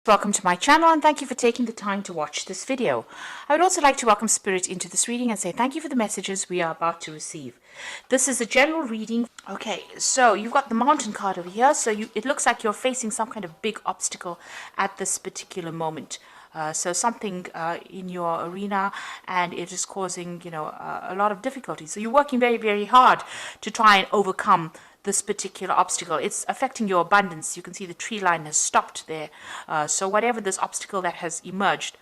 Welcome to my channel and thank you for taking the time to watch this video. I would also like to welcome Spirit into this reading and say thank you for the messages we are about to receive. This is a general reading. Okay, so you've got the Mountain card over here. So it looks like you're facing some kind of big obstacle at this particular moment. So something in your arena, and it is causing, a lot of difficulty. So you're working very, very hard to try and overcome this particular obstacle. It's affecting your abundance. You can see the tree line has stopped there. So whatever this obstacle that has emerged.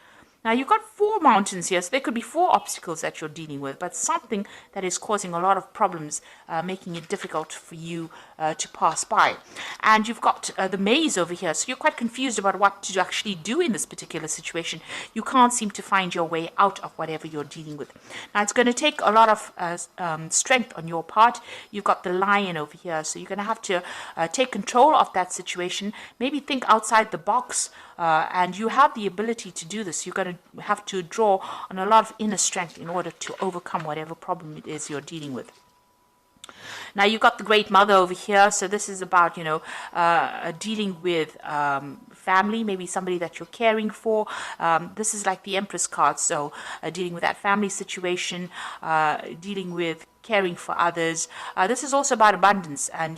Now you've got 4 mountains here, so there could be 4 obstacles that you're dealing with, but something that is causing a lot of problems, making it difficult for you to pass by. And you've got the maze over here, so you're quite confused about what to actually do in this particular situation. You can't seem to find your way out of whatever you're dealing with. Now it's going to take a lot of strength on your part. You've got the lion over here, so you're going to have to take control of that situation, maybe think outside the box, and you have the ability to do this. You're going to have to draw on a lot of inner strength in order to overcome whatever problem it is you're dealing with. Now you've got the Great Mother over here, so this is about, dealing with family, maybe somebody that you're caring for. This is like the Empress card, so dealing with that family situation, dealing with caring for others. This is also about abundance and,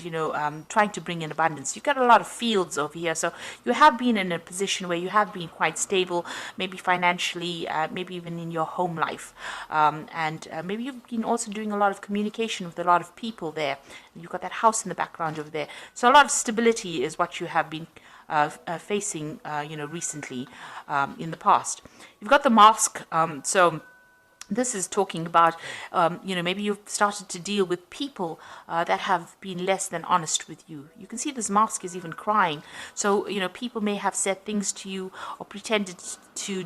trying to bring in abundance. You've got a lot of fields over here, so you have been in a position where you have been quite stable, maybe financially, maybe even in your home life. And maybe you've been also doing a lot of communication with a lot of people there. You've got that house in the background over there. So a lot of stability is what you have been facing, recently in the past. You've got the mask, so this is talking about, maybe you've started to deal with people that have been less than honest with you. You can see this mask is even crying. So, people may have said things to you or pretended to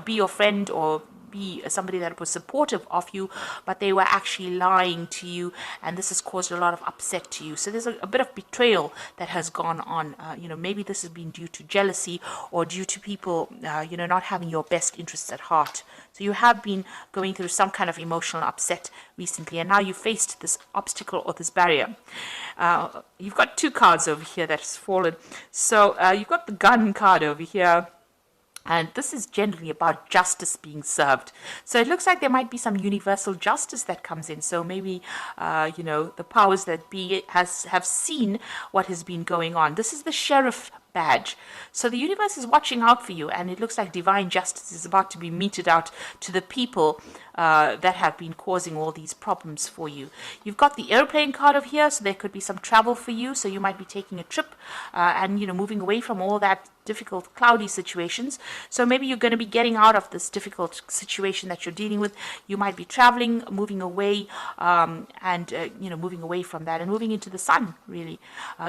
be your friend or be somebody that was supportive of you, but they were actually lying to you, and this has caused a lot of upset to you. So there's a bit of betrayal that has gone on. Maybe this has been due to jealousy or due to people, not having your best interests at heart. So you have been going through some kind of emotional upset recently, and now you faced this obstacle or this barrier. You've got 2 cards over here that's fallen. So you've got the Gun card over here. And this is generally about justice being served. So it looks like there might be some universal justice that comes in. So maybe, the powers that be have seen what has been going on. This is the Sheriff badge. So the universe is watching out for you, and it looks like divine justice is about to be meted out to the people that have been causing all these problems for you. You've got the airplane card over here, so there could be some travel for you. So you might be taking a trip and, moving away from all that difficult, cloudy situations. So maybe you're going to be getting out of this difficult situation that you're dealing with. You might be traveling, moving away, moving away from that and moving into the sun, really.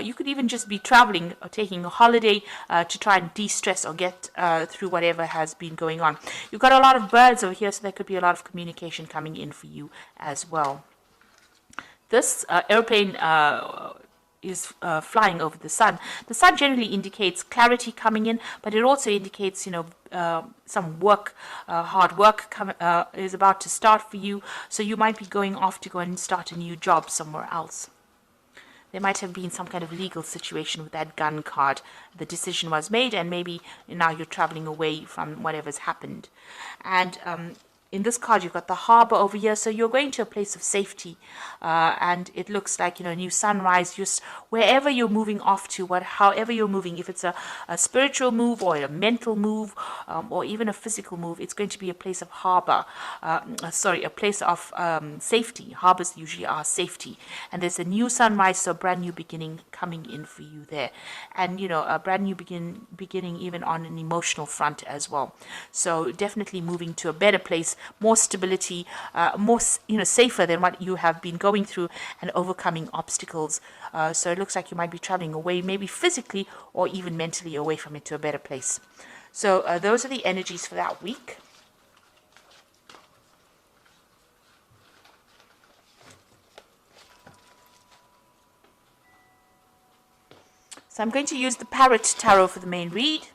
You could even just be traveling or taking a holiday to try and de-stress or get through whatever has been going on. You've got a lot of birds over here, so there could be a lot of communication coming in for you as well. This airplane is flying over the sun. The sun generally indicates clarity coming in, but it also indicates, some work, hard work is about to start for you. So you might be going off to go and start a new job somewhere else. There might have been some kind of legal situation with that Gun card. The decision was made, and maybe now you're traveling away from whatever's happened. And in this card, you've got the harbor over here, so you're going to a place of safety, and it looks like, a new sunrise. Just wherever you're moving off to, however you're moving, if it's a spiritual move or a mental move, or even a physical move, it's going to be a place of harbor. A place of safety. Harbors usually are safety, and there's a new sunrise, so a brand new beginning coming in for you there, and a brand new beginning even on an emotional front as well. So definitely moving to a better place, more stability, more safer than what you have been going through, and overcoming obstacles. So it looks like you might be traveling away, maybe physically or even mentally away from it to a better place. So those are the energies for that week. So I'm going to use the Parrot Tarot for the main read.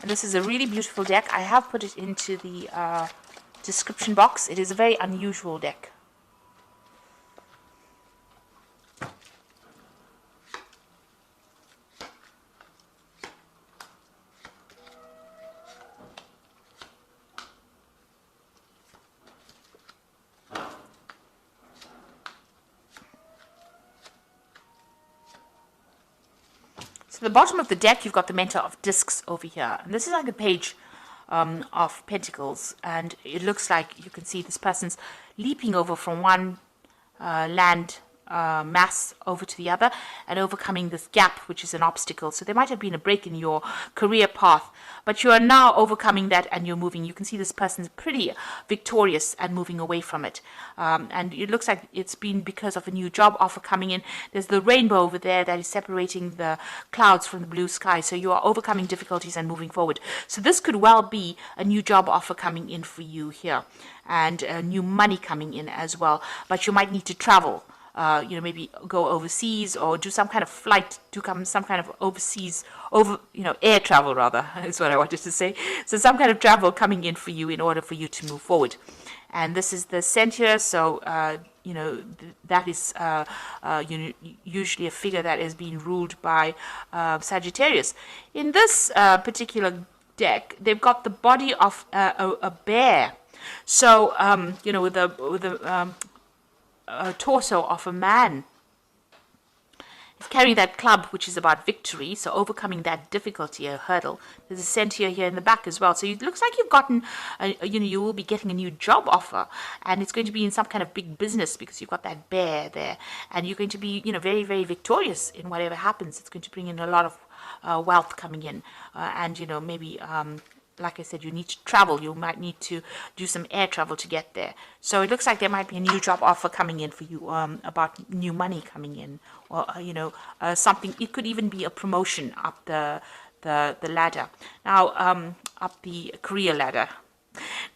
And this is a really beautiful deck. I have put it into the description box. It is a very unusual deck. the bottom of the deck, you've got the Mentor of Discs over here. And this is like a page of Pentacles. And it looks like you can see this person's leaping over from one land mass over to the other and overcoming this gap, which is an obstacle. So there might have been a break in your career path, but you are now overcoming that and you're moving. You can see this person's pretty victorious and moving away from it. And it looks like it's been because of a new job offer coming in. There's the rainbow over there that is separating the clouds from the blue sky. So you are overcoming difficulties and moving forward. So this could well be a new job offer coming in for you here, and new money coming in as well. But you might need to travel. Maybe go overseas or do some kind of flight, some kind of overseas, air travel rather, is what I wanted to say. So some kind of travel coming in for you in order for you to move forward. And this is the center, so, that is usually a figure that is being ruled by Sagittarius. In this particular deck, they've got the body of a bear. So, with a torso of a man. He's carrying that club, which is about victory, so overcoming that difficulty, a hurdle. There's a center here in the back as well. So it looks like you've gotten, you will be getting a new job offer, and it's going to be in some kind of big business because you've got that bear there, and you're going to be, very, very victorious in whatever happens. It's going to bring in a lot of wealth coming in, and maybe. Like I said, you need to travel. You might need to do some air travel to get there. So it looks like there might be a new job offer coming in for you, about new money coming in, or something. It could even be a promotion up the ladder. Now, up the career ladder.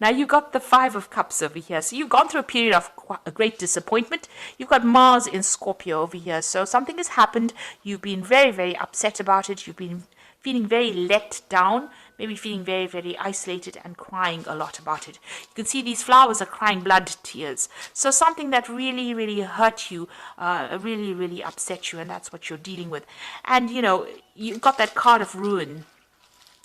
Now you've got the Five of Cups over here. So you've gone through a period of a great disappointment. You've got Mars in Scorpio over here. So something has happened. You've been very, very upset about it. You've been feeling very let down, maybe feeling very, very isolated and crying a lot about it. You can see these flowers are crying blood tears. So something that really, really hurt you, really, really upset you, and that's what you're dealing with. And, you've got that card of ruin.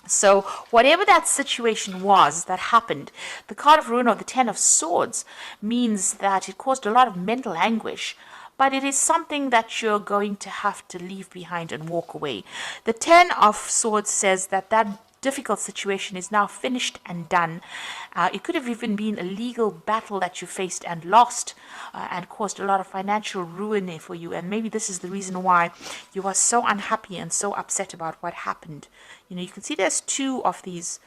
So whatever that situation was that happened, the card of ruin or the Ten of Swords means that it caused a lot of mental anguish. But it is something that you're going to have to leave behind and walk away. The Ten of Swords says that difficult situation is now finished and done. It could have even been a legal battle that you faced and lost, and caused a lot of financial ruin for you. And maybe this is the reason why you are so unhappy and so upset about what happened. You can see there's two of these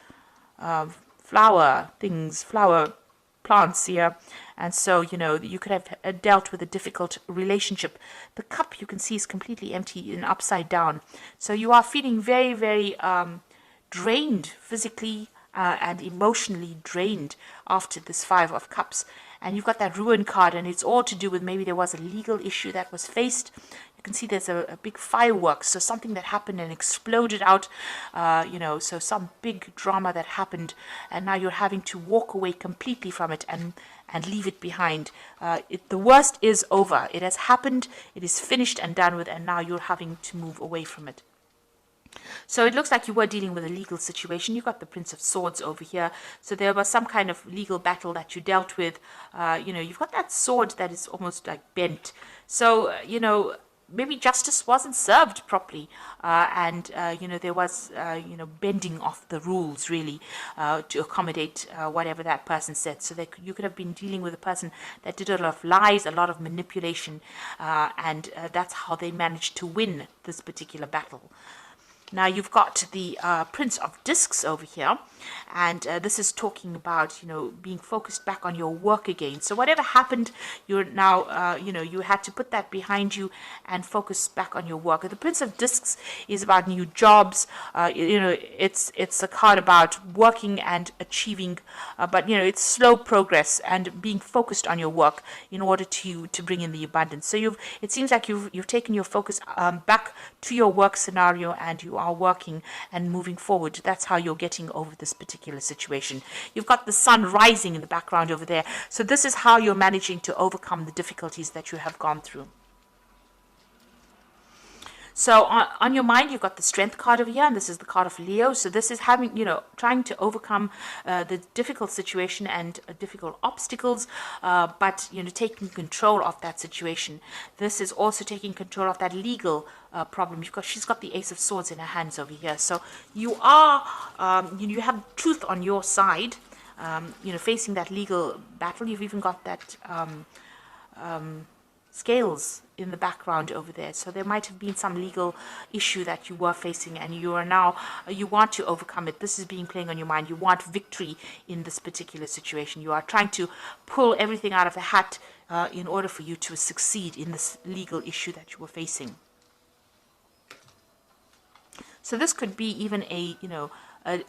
flower plants here. And so, you could have dealt with a difficult relationship. The cup you can see is completely empty and upside down. So you are feeling very, very drained physically and emotionally drained after this Five of Cups. And you've got that ruin card, and it's all to do with maybe there was a legal issue that was faced. You can see there's a big fireworks, so something that happened and exploded out, so some big drama that happened, and now you're having to walk away completely from it and leave it behind. The worst is over. It has happened, it is finished and done with, and now you're having to move away from it. So it looks like you were dealing with a legal situation. You've got the Prince of Swords over here. So there was some kind of legal battle that you dealt with. You've got that sword that is almost like bent. So, maybe justice wasn't served properly. There was, bending of the rules, really, to accommodate whatever that person said. So you could have been dealing with a person that did a lot of lies, a lot of manipulation, and that's how they managed to win this particular battle. Now you've got the Prince of Discs over here, and this is talking about, being focused back on your work again. So whatever happened, you're now, you had to put that behind you and focus back on your work. The Prince of Discs is about new jobs. It's a card about working and achieving, but it's slow progress and being focused on your work in order to bring in the abundance. So it seems like you've taken your focus back to your work scenario, and you are working and moving forward. That's how you're getting over this particular situation. You've got the sun rising in the background over there. So this is how you're managing to overcome the difficulties that you have gone through. So on your mind, you've got the Strength card over here, and this is the card of Leo. So this is having, trying to overcome the difficult situation and difficult obstacles, but, taking control of that situation. This is also taking control of that legal problem, because she's got the Ace of Swords in her hands over here. So you are, you have truth on your side, facing that legal battle. You've even got that scales in the background over there. So there might have been some legal issue that you were facing, and you are now, you want to overcome it. This is being playing on your mind. You want victory in this particular situation. You are trying to pull everything out of the hat in order for you to succeed in this legal issue that you were facing. So this could be even a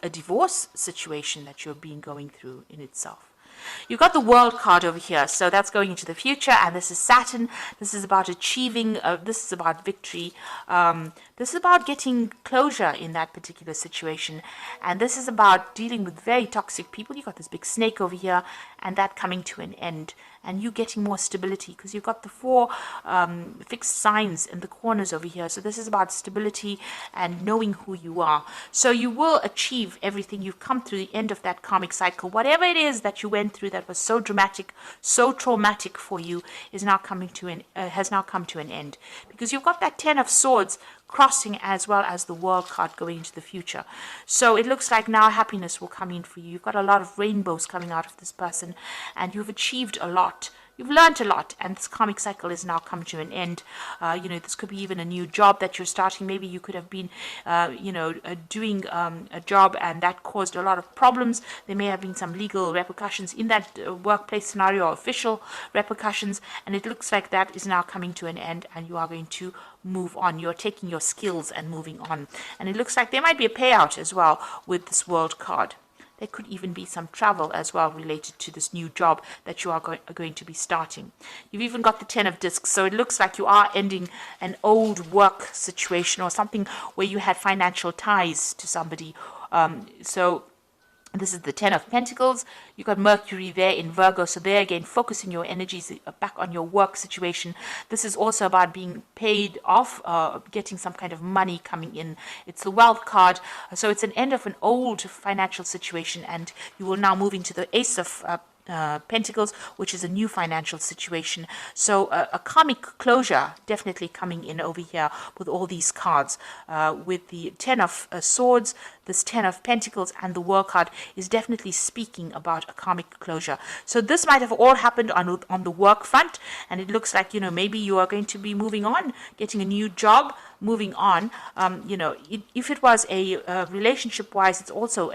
divorce situation that you're going through in itself. You've got the World card over here, so that's going into the future, and this is Saturn. This is about achieving, this is about victory. This is about getting closure in that particular situation, and this is about dealing with very toxic people. You've got this big snake over here, and that coming to an end, and you getting more stability, because you've got the 4 fixed signs in the corners over here. So this is about stability and knowing who you are. So you will achieve everything. You've come through the end of that karmic cycle. Whatever it is that you went through that was so dramatic, so traumatic for you, is now coming to has now come to an end, because you've got that 10 of Swords crossing, as well as the World card going into the future. So it looks like now happiness will come in for you. You've got a lot of rainbows coming out of this person, and you've achieved a lot. You've learned a lot, and this karmic cycle is now come to an end. This could be even a new job that you're starting. Maybe you could have been, doing a job, and that caused a lot of problems. There may have been some legal repercussions in that workplace scenario, or official repercussions, and it looks like that is now coming to an end, and you are going to move on. You're taking your skills and moving on. And it looks like there might be a payout as well with this World card. There could even be some travel as well related to this new job that you are going to be starting. You've even got the 10 of Discs, so it looks like you are ending an old work situation, or something where you had financial ties to somebody. So this is the 10 of Pentacles. You've got Mercury there in Virgo. So there again, focusing your energies back on your work situation. This is also about being paid off, getting some kind of money coming in. It's the Wealth card. So it's an end of an old financial situation, and you will now move into the Ace of Pentacles, which is a new financial situation. So a karmic closure definitely coming in over here with all these cards. With the 10 of Swords, this 10 of Pentacles, and the World card is definitely speaking about a karmic closure. So this might have all happened on the work front, and it looks like, maybe you are going to be moving on, getting a new job, moving on. If it was a relationship-wise, it's also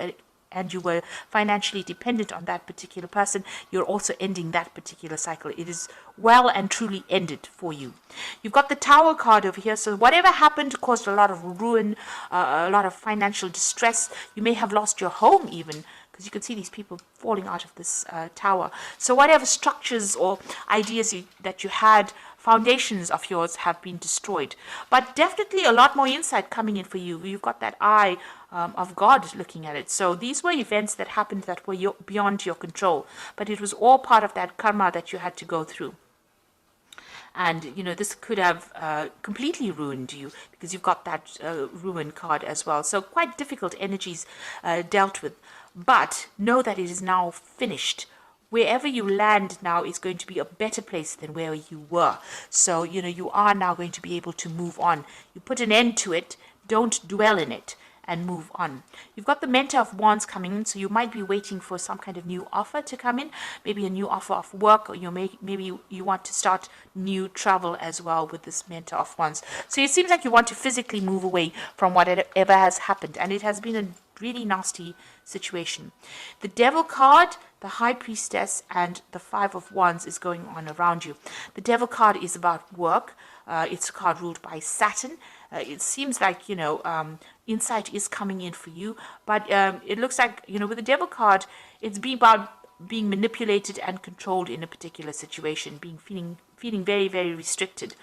and you were financially dependent on that particular person, you're also ending that particular cycle. It is well and truly ended for you. You've got the Tower card over here. So whatever happened caused a lot of ruin, a lot of financial distress. You may have lost your home even, because you can see these people falling out of this tower. So whatever structures or ideas that you had, foundations of yours have been destroyed. But definitely a lot more insight coming in for you. You've got that eye of God looking at it. So these were events that happened that were beyond your control, but it was all part of that karma that you had to go through. And, this could have completely ruined you, because you've got that ruin card as well. So quite difficult energies dealt with. But know that it is now finished. Wherever you land now is going to be a better place than where you were. So, you are now going to be able to move on. You put an end to it. Don't dwell in it, and move on. You've got the Mentor of Wands coming in, so you might be waiting for some kind of new offer to come in, maybe a new offer of work, or maybe you want to start new travel as well with this Mentor of Wands. So it seems like you want to physically move away from whatever has happened, and it has been a really nasty situation. The Devil card, the High Priestess, and the 5 of Wands is going on around you. The Devil card is about work. It's a card ruled by Saturn. It seems like, insight is coming in for you, but it looks like, with the Devil card, it's been about being manipulated and controlled in a particular situation, feeling very, very restricted,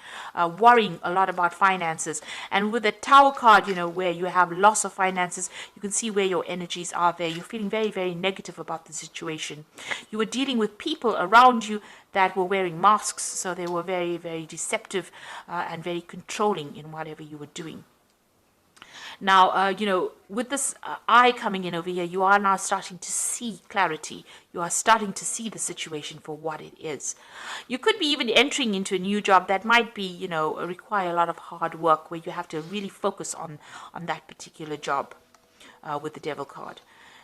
worrying a lot about finances. And with the Tower card, you know, where you have loss of finances, you can see where your energies are there. You're feeling very, very negative about the situation. You were dealing with people around you that were wearing masks, so they were very, very deceptive and very controlling in whatever you were doing. Now, you know, with this eye coming in over here, you are now starting to see clarity. You are starting to see the situation for what it is. You could be even entering into a new job that might be, you know, require a lot of hard work, where you have to really focus on that particular job with the Devil card.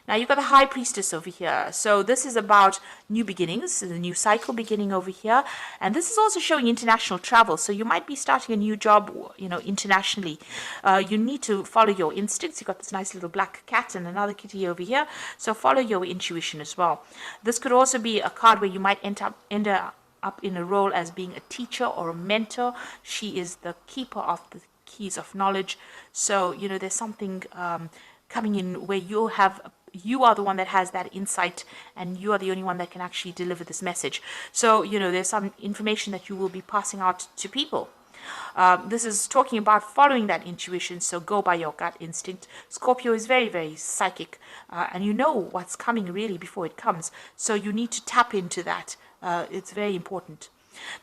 Now you've got the High Priestess over here. So this is about new beginnings, the new cycle beginning over here. And this is also showing international travel. So you might be starting a new job, you know, internationally. You need to follow your instincts. You've got this nice little black cat and another kitty over here. So follow your intuition as well. This could also be a card where you might end up in a role as being a teacher or a mentor. She is the keeper of the keys of knowledge. So, you know, there's something coming in where you are the one that has that insight, and you are the only one that can actually deliver this message. So, you know, there's some information that you will be passing out to people. This is talking about following that intuition, so go by your gut instinct. Scorpio is very, very psychic, and you know what's coming really before it comes. So you need to tap into that. It's very important.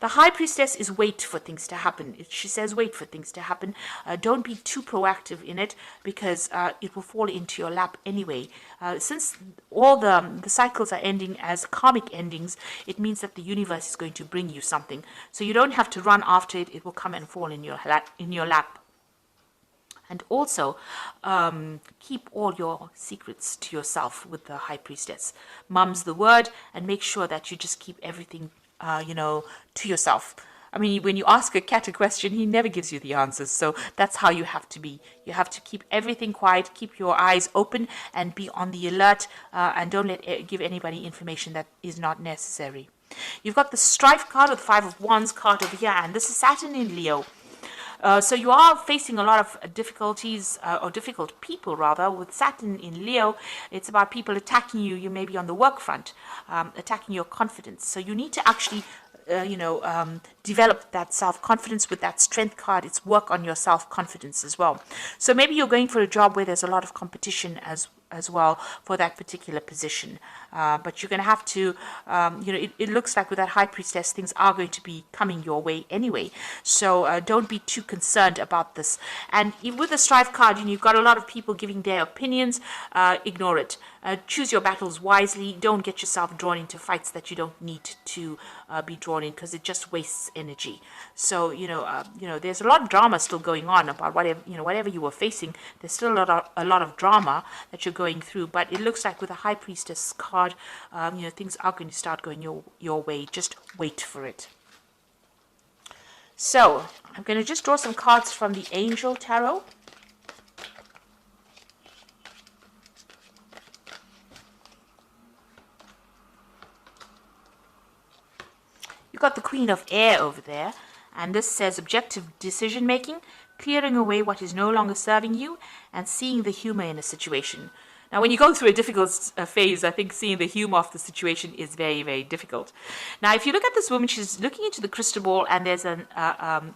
The High Priestess is wait for things to happen. She says wait for things to happen. Don't be too proactive in it, because it will fall into your lap anyway. Since all the cycles are ending as karmic endings, it means that the universe is going to bring you something. So you don't have to run after it. It will come and fall in your lap. And also, keep all your secrets to yourself with the High Priestess. Mum's the word, and make sure that you just keep everything you know, to yourself. I mean, when you ask a cat a question, he never gives you the answers. So that's how you have to be. You have to keep everything quiet, keep your eyes open, and be on the alert, and don't give anybody information that is not necessary. You've got the Strife card, or the Five of Wands card over here, and this is Saturn in Leo. So you are facing a lot of difficulties, or difficult people rather, with Saturn in Leo. It's about people attacking you. You may be on the work front, attacking your confidence. So you need to actually, develop that self-confidence with that Strength card. It's work on your self-confidence as well. So maybe you're going for a job where there's a lot of competition as well for that particular position. But you're going to have to, it looks like with that High Priestess, things are going to be coming your way anyway. So don't be too concerned about this. And with the Strife card, you've got a lot of people giving their opinions. Ignore it. Choose your battles wisely. Don't get yourself drawn into fights that you don't need to be drawn in, because it just wastes energy. So there's a lot of drama still going on about whatever you were facing. There's still a lot of drama that you're going through. But it looks like with a High Priestess card, things are going to start going your way. Just wait for it. So I'm going to just draw some cards from the Angel Tarot. You've got the Queen of Air over there, and this says objective decision making, clearing away what is no longer serving you, and seeing the humor in a situation. Now, when you go through a difficult phase, I think seeing the humor of the situation is very, very difficult. Now, if you look at this woman, she's looking into the crystal ball, and there's a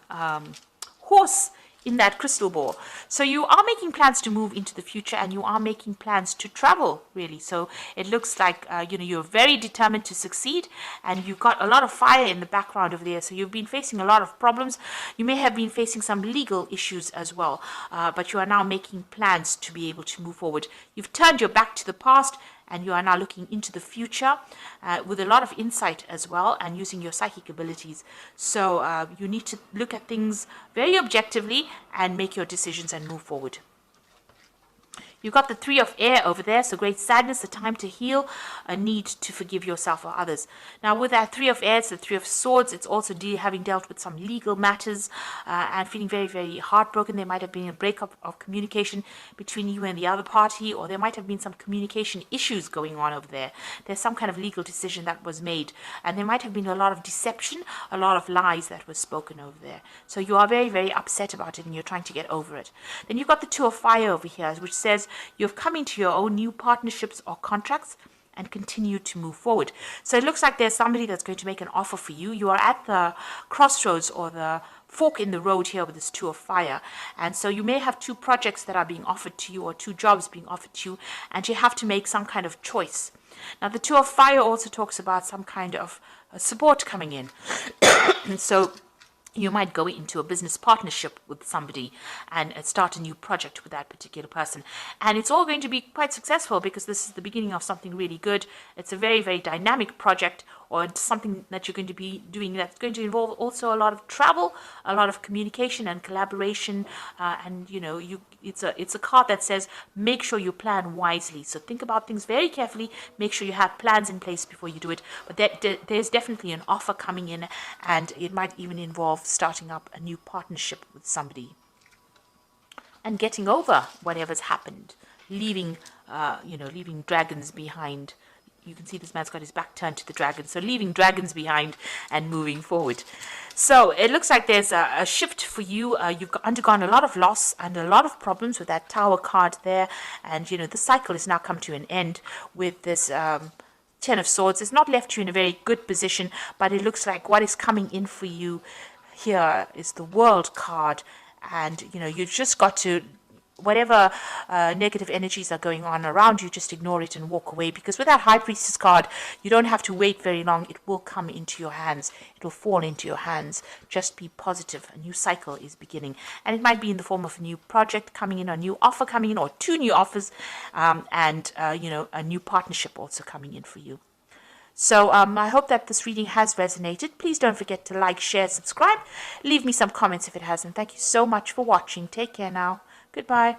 horse in that crystal ball. So you are making plans to move into the future, and you are making plans to travel, really. So it looks like you're very determined to succeed, and you've got a lot of fire in the background over there. So you've been facing a lot of problems. You may have been facing some legal issues as well, but you are now making plans to be able to move forward. You've turned your back to the past, and you are now looking into the future with a lot of insight as well, and using your psychic abilities. So you need to look at things very objectively and make your decisions and move forward. You've got the Three of Air over there, so great sadness, a time to heal, a need to forgive yourself or others. Now with that Three of Air, it's the Three of Swords. It's also having dealt with some legal matters and feeling very, very heartbroken. There might have been a breakup of communication between you and the other party, or there might have been some communication issues going on over there. There's some kind of legal decision that was made, and there might have been a lot of deception, a lot of lies that were spoken over there. So you are very, very upset about it, and you're trying to get over it. Then you've got the Two of Fire over here, which says you've come into your own new partnerships or contracts, and continue to move forward. So it looks like there's somebody that's going to make an offer for you. You are at the crossroads or the fork in the road here with this Two of Fire, and so you may have two projects that are being offered to you, or two jobs being offered to you, and you have to make some kind of choice. Now the Two of Fire also talks about some kind of support coming in. And so you might go into a business partnership with somebody and start a new project with that particular person. And it's all going to be quite successful because this is the beginning of something really good. It's a very, very dynamic project, or it's something that you're going to be doing that's going to involve also a lot of travel, a lot of communication and collaboration. And, you know, it's a card that says make sure you plan wisely. So think about things very carefully. Make sure you have plans in place before you do it. But there's definitely an offer coming in, and it might even involve starting up a new partnership with somebody and getting over whatever's happened, leaving leaving dragons behind. You can see this man's got his back turned to the dragon, so leaving dragons behind and moving forward. So it looks like there's a shift for you. You've undergone a lot of loss and a lot of problems with that Tower card there, and you know the cycle has now come to an end with this Ten of Swords. It's not left you in a very good position, but it looks like what is coming in for you here is the World card, and you know you've just got to, whatever negative energies are going on around you, just ignore it and walk away, because with that High Priestess card, you don't have to wait very long. It will come into your hands. It will fall into your hands. Just be positive. A new cycle is beginning, and it might be in the form of a new project coming in, a new offer coming in, or two new offers, and a new partnership also coming in for you. So I hope that this reading has resonated. Please don't forget to like, share, subscribe. Leave me some comments if it hasn't. Thank you so much for watching. Take care now. Goodbye.